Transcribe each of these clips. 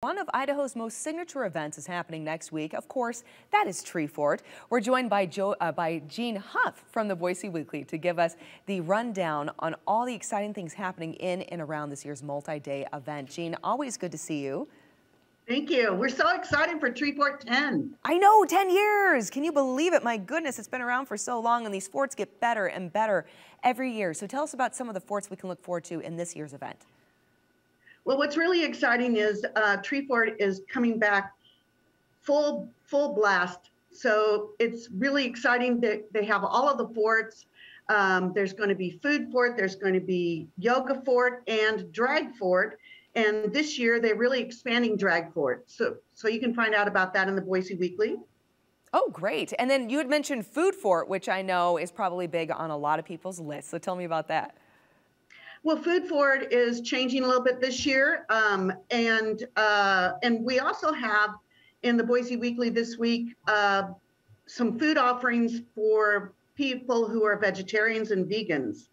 One of Idaho's most signature events is happening next week. Of course, that is Treefort. We're joined by Jean Huff from the Boise Weekly to give us the rundown on all the exciting things happening in and around this year's multi-day event. Jean, always good to see you. Thank you. We're so excited for Treefort 10. I know, 10 years. Can you believe it? My goodness, it's been around for so long, and these forts get better and better every year. So tell us about some of the forts we can look forward to in this year's event. Well, what's really exciting is Treefort is coming back full blast. So it's really exciting that they have all of the forts. There's going to be food fort, there's going to be yoga fort, and drag fort. And this year they're really expanding drag fort. So you can find out about that in the Boise Weekly. Oh, great. And then you had mentioned food fort, which I know is probably big on a lot of people's lists. So tell me about that. Well, food fort is changing a little bit this year, and we also have in the Boise Weekly this week some food offerings for people who are vegetarians and vegans.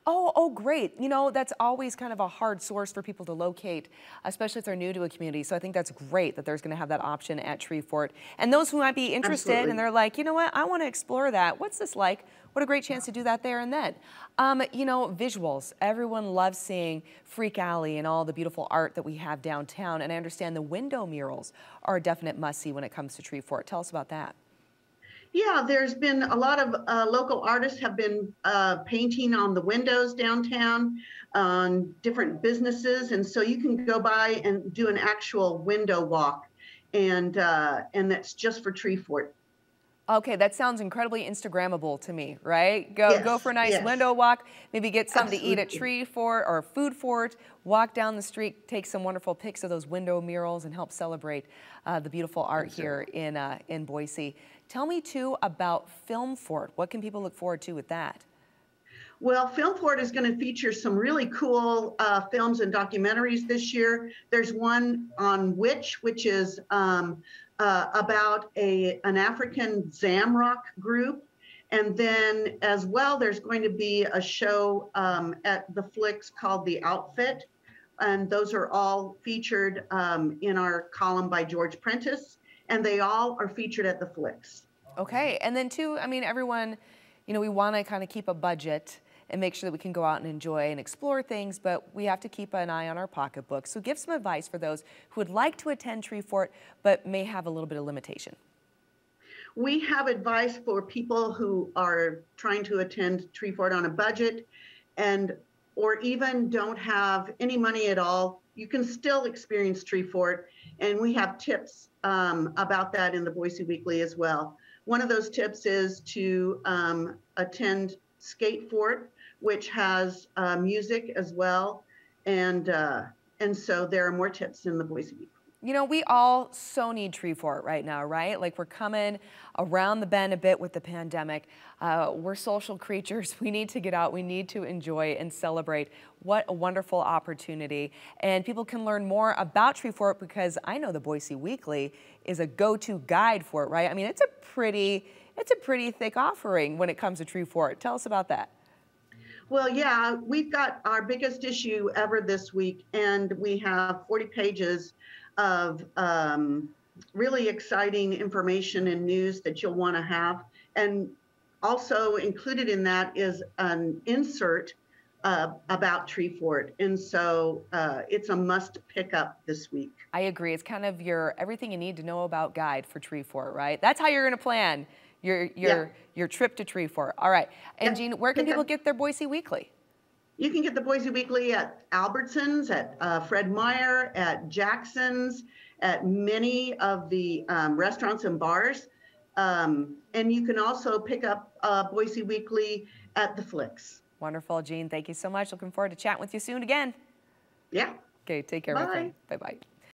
Oh, great. You know, that's always kind of a hard source for people to locate, especially if they're new to a community. So I think that's great that there's going to have that option at Treefort. And those who might be interested Absolutely. and they're like, you know what, I want to explore that. What's this like? What a great chance to do that there and then. You know, visuals. Everyone loves seeing Freak Alley and all the beautiful art that we have downtown. And I understand the window murals are a definite must-see when it comes to Treefort. Tell us about that. Yeah, there's been a lot of local artists have been painting on the windows downtown on different businesses. And so you can go by and do an actual window walk. And that's just for Treefort. Okay, that sounds incredibly Instagrammable to me, right? Go for a nice window walk, maybe get something to eat at Treefort or food fort, walk down the street, take some wonderful pics of those window murals and help celebrate the beautiful art here in Boise. Tell me too about Film Fort. What can people look forward to with that? Well, Film Fort is going to feature some really cool films and documentaries this year. There's one on which is about an African Zamrock group. And then as well, there's going to be a show at the Flicks called The Outfit. And those are all featured in our column by George Prentice. And they all are featured at the Flicks. Okay, and then too, I mean, everyone, you know, we want to kind of keep a budget and make sure that we can go out and enjoy and explore things, but we have to keep an eye on our pocketbook. So give some advice for those who would like to attend Treefort, but may have a little bit of limitation. We have advice for people who are trying to attend Treefort on a budget or even don't have any money at all. You can still experience Treefort, and we have tips about that in the Boise Weekly as well. One of those tips is to attend Skate Fort, which has music as well, and so there are more tips in the Boise Weekly. You know, we all so need Treefort right now, right? Like, we're coming around the bend a bit with the pandemic. We're social creatures. We need to get out. We need to enjoy and celebrate. What a wonderful opportunity. And people can learn more about Treefort because I know the Boise Weekly is a go-to guide for it, right? I mean, it's a pretty thick offering when it comes to Treefort. Tell us about that. Well, yeah, we've got our biggest issue ever this week, and we have 40 pages of really exciting information and news that you'll want to have. And also included in that is an insert about Treefort. And so it's a must pick up this week. I agree. It's kind of your everything you need to know about guide for Treefort, right? That's how you're going to plan your trip to Treefort. All right. And Jean, where can people get their Boise Weekly? You can get the Boise Weekly at Albertsons, at Fred Meyer, at Jackson's, at many of the restaurants and bars. And you can also pick up Boise Weekly at the Flicks. Wonderful, Jean. Thank you so much. Looking forward to chatting with you soon again. Yeah. Okay, take care, my friend. Bye-bye.